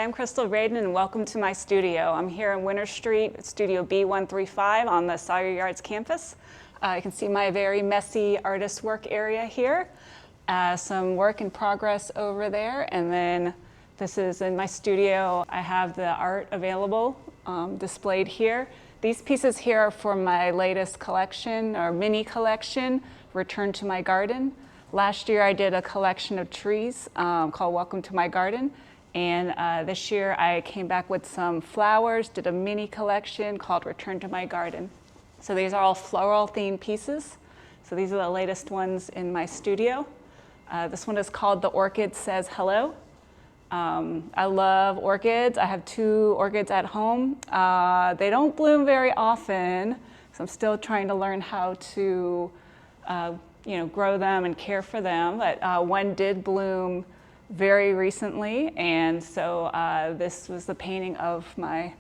I'm Crystal Wreden and welcome to my studio. I'm here in Winter Street, Studio B135 on the Sawyer Yards campus. You can see my very messy artist work area here. Some work in progress over there, and then this is in my studio. I have the art available displayed here. These pieces here are for my latest collection, or mini collection, Return to My Garden. Last year I did a collection of trees called Welcome to My Garden, and this year I came back with some flowers, did a mini collection called Return to My Garden. So these are all floral themed pieces. So these are the latest ones in my studio. This one is called The Orchid Says Hello. I love orchids. I have 2 orchids at home. They don't bloom very often, so I'm still trying to learn how to grow them and care for them. But one did bloom very recently, and so this was the painting of my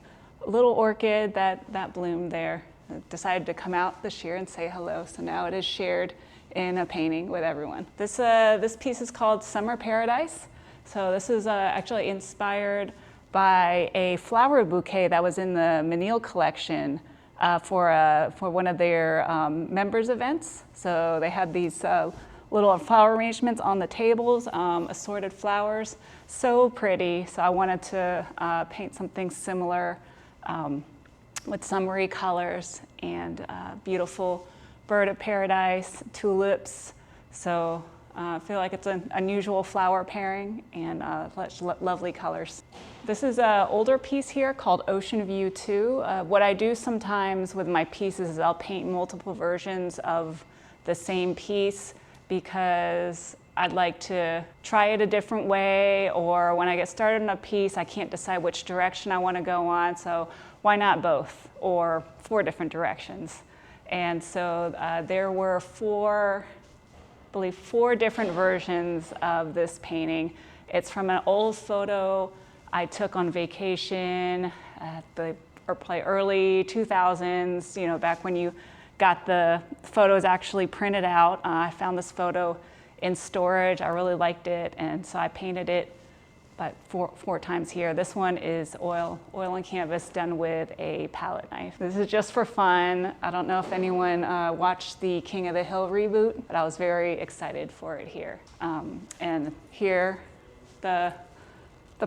little orchid that bloomed there. I decided to come out this year and say hello, so now it is shared in a painting with everyone. This piece is called Summer Paradise. So this is actually inspired by a flower bouquet that was in the Menil collection for one of their members events. So they had these little flower arrangements on the tables, assorted flowers, so pretty. So I wanted to paint something similar with summery colors and beautiful bird of paradise, tulips. So I feel like it's an unusual flower pairing and lovely colors. This is an older piece here called Ocean View 2. What I do sometimes with my pieces is I'll paint multiple versions of the same piece because I'd like to try it a different way, or when I get started on a piece, I can't decide which direction I want to go on, so why not both, or 4 different directions. And so there were 4 different versions of this painting. It's from an old photo I took on vacation at the early 2000s, back when you got the photos actually printed out. I found this photo in storage. I really liked it, and so I painted it about four times here. This one is oil and canvas done with a palette knife. This is just for fun. I don't know if anyone watched the King of the Hill reboot, but I was very excited for it here. And here, the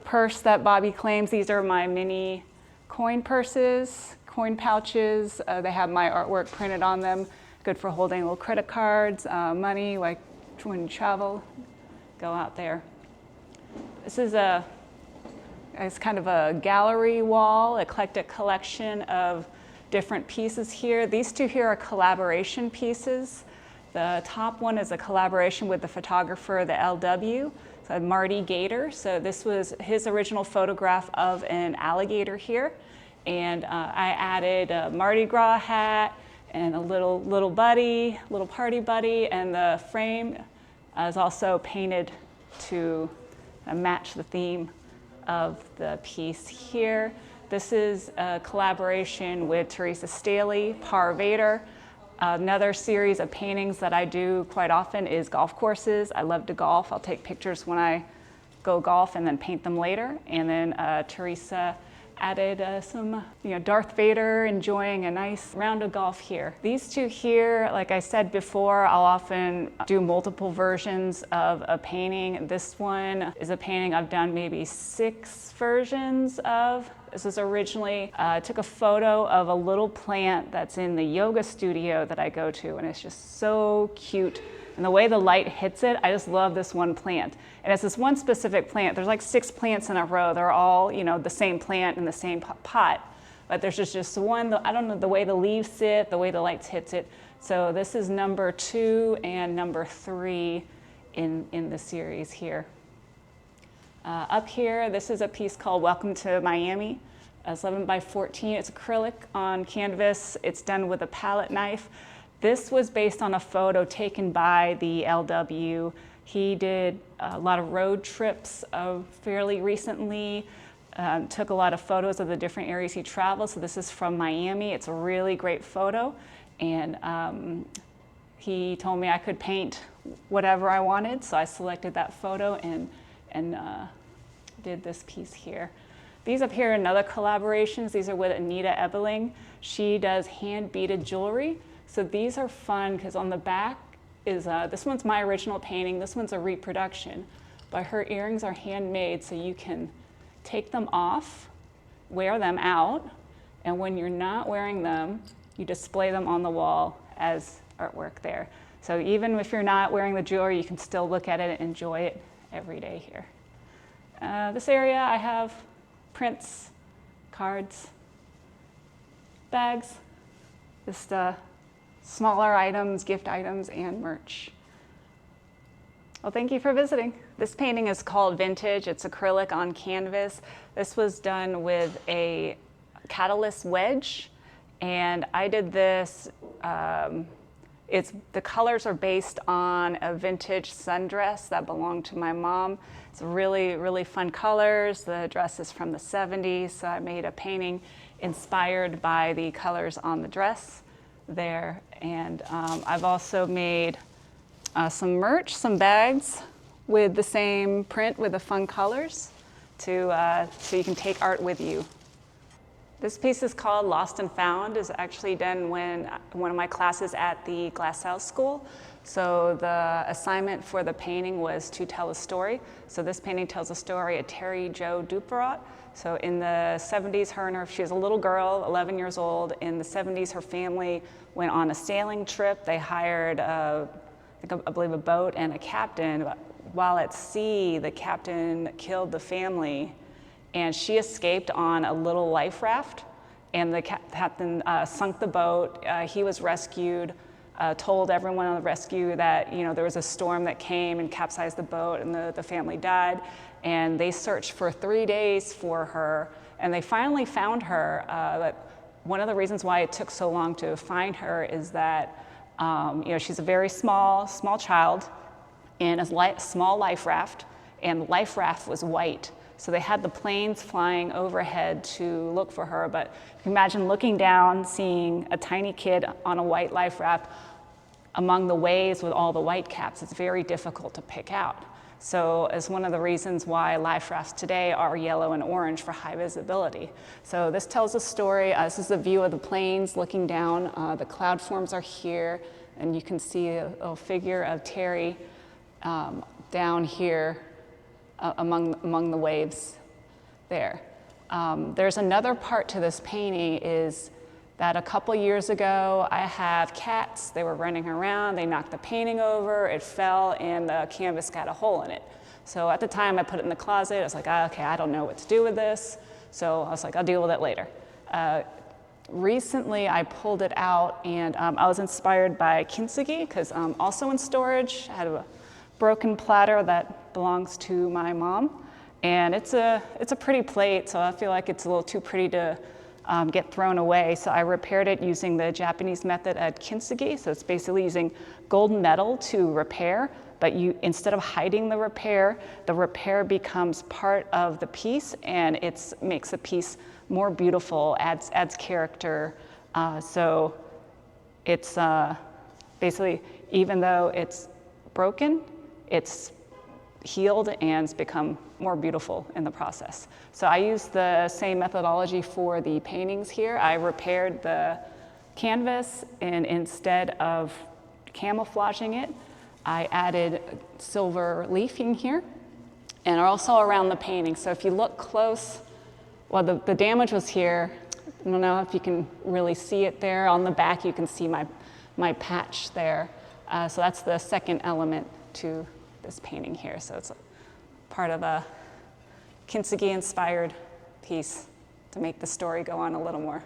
purse that Bobby claims. These are my mini coin purses, coin pouches. They have my artwork printed on them. Good for holding little credit cards, money, like when you travel, go out there. This is it's kind of a gallery wall, eclectic collection of different pieces here. These 2 here are collaboration pieces. The top one is a collaboration with the photographer, the LW, so Marty Gator. So this was his original photograph of an alligator here. And I added a Mardi Gras hat and a little party buddy, and the frame is also painted to match the theme of the piece here. This is a collaboration with Teresa Staley, Par Vader. Another series of paintings that I do quite often is golf courses. I love to golf. I'll take pictures when I go golf and then paint them later. And then Teresa added some, Darth Vader enjoying a nice round of golf here. These 2 here, like I said before, I'll often do multiple versions of a painting. This one is a painting I've done maybe 6 versions of. This is originally, I took a photo of a little plant that's in the yoga studio that I go to, and it's just so cute. And the way the light hits it, I just love this one plant. And it's this one specific plant. There's like 6 plants in a row. They're all, the same plant in the same pot. But there's just one, I don't know, the way the leaves sit, the way the light hits it. So this is number 2 and number 3 in the series here. Up here, this is a piece called Welcome to Miami. It's 11 by 14. It's acrylic on canvas. It's done with a palette knife. This was based on a photo taken by the LW. He did a lot of road trips fairly recently, took a lot of photos of the different areas he traveled. So this is from Miami. It's a really great photo. And he told me I could paint whatever I wanted. So I selected that photo and did this piece here. These up here are another collaborations. These are with Anita Ebeling. She does hand beaded jewelry. So these are fun because on the back is, this one's my original painting, this one's a reproduction. But her earrings are handmade, so you can take them off, wear them out, and when you're not wearing them, you display them on the wall as artwork there. So even if you're not wearing the jewelry, you can still look at it and enjoy it every day here. This area I have prints, cards, bags, just smaller items, gift items, and merch. Well, thank you for visiting. This painting is called Vintage. It's acrylic on canvas. This was done with a catalyst wedge, and I did this, the colors are based on a vintage sundress that belonged to my mom. It's really, really fun colors. The dress is from the 70s, so I made a painting inspired by the colors on the dress there. And I've also made some merch, some bags with the same print with the fun colors so you can take art with you. This piece is called Lost and Found. It's actually done when one of my classes at the Glasshouse School. So the assignment for the painting was to tell a story. So this painting tells a story of Terry Jo Duperot. So in the 70s, she was a little girl, 11 years old. In the 70s, her family went on a sailing trip. They hired, I believe, a boat and a captain. While at sea, the captain killed the family, and she escaped on a little life raft, and the captain sunk the boat. He was rescued, told everyone on the rescue that there was a storm that came and capsized the boat, and the family died. And they searched for 3 days for her, and they finally found her. But one of the reasons why it took so long to find her is that she's a very small child in a small life raft, and the life raft was white. So they had the planes flying overhead to look for her, but you can imagine looking down, seeing a tiny kid on a white life raft among the waves with all the white caps. It's very difficult to pick out. So it's one of the reasons why life rafts today are yellow and orange for high visibility. So this tells a story. This is a view of the planes looking down. The cloud forms are here, and you can see a little figure of Terry down here among the waves there. There's another part to this painting is that a couple years ago, I have cats. They were running around, they knocked the painting over, it fell, and the canvas got a hole in it. So at the time, I put it in the closet. I was like, okay, I don't know what to do with this. So I was like, I'll deal with it later. Recently, I pulled it out, and I was inspired by kintsugi, because also in storage, I had a broken platter that belongs to my mom, and it's a pretty plate, so I feel like it's a little too pretty to get thrown away. So I repaired it using the Japanese method at kintsugi. So it's basically using golden metal to repair, but instead of hiding the repair becomes part of the piece, and it makes the piece more beautiful, adds character. So it's basically, even though it's broken, it's healed and it's become more beautiful in the process. So I used the same methodology for the paintings here. I repaired the canvas, and instead of camouflaging it, I added silver leafing here, and also around the painting. So if you look close, well, the damage was here. I don't know if you can really see it there. On the back, you can see my patch there. So that's the second element to this painting here. So it's part of a kintsugi-inspired piece to make the story go on a little more.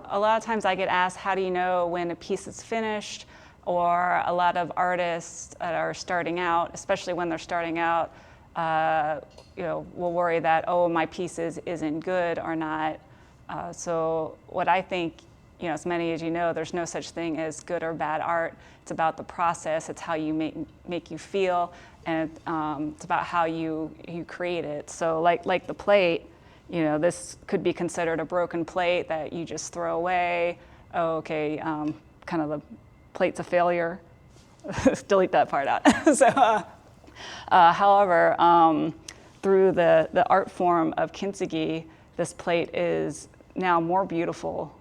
A lot of times I get asked, how do you know when a piece is finished? Or a lot of artists that are starting out, especially when they're starting out, will worry that, oh, my piece isn't good or not. So what I think, as many as you know, there's no such thing as good or bad art. It's about the process. It's how you make you feel, and it's about how you create it. So like the plate, this could be considered a broken plate that you just throw away. Oh, okay, kind of the plate's a failure. Delete that part out. So, however, through the art form of kintsugi, this plate is now more beautiful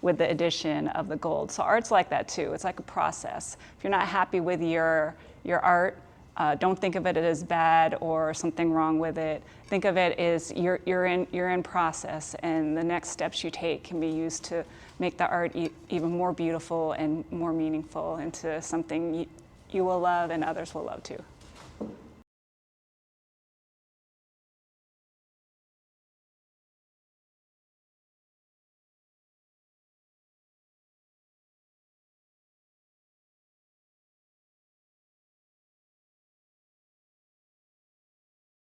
with the addition of the gold. So art's like that too. It's like a process. If you're not happy with your art, don't think of it as bad or something wrong with it. Think of it as you're in process, and the next steps you take can be used to make the art even more beautiful and more meaningful into something you will love and others will love too.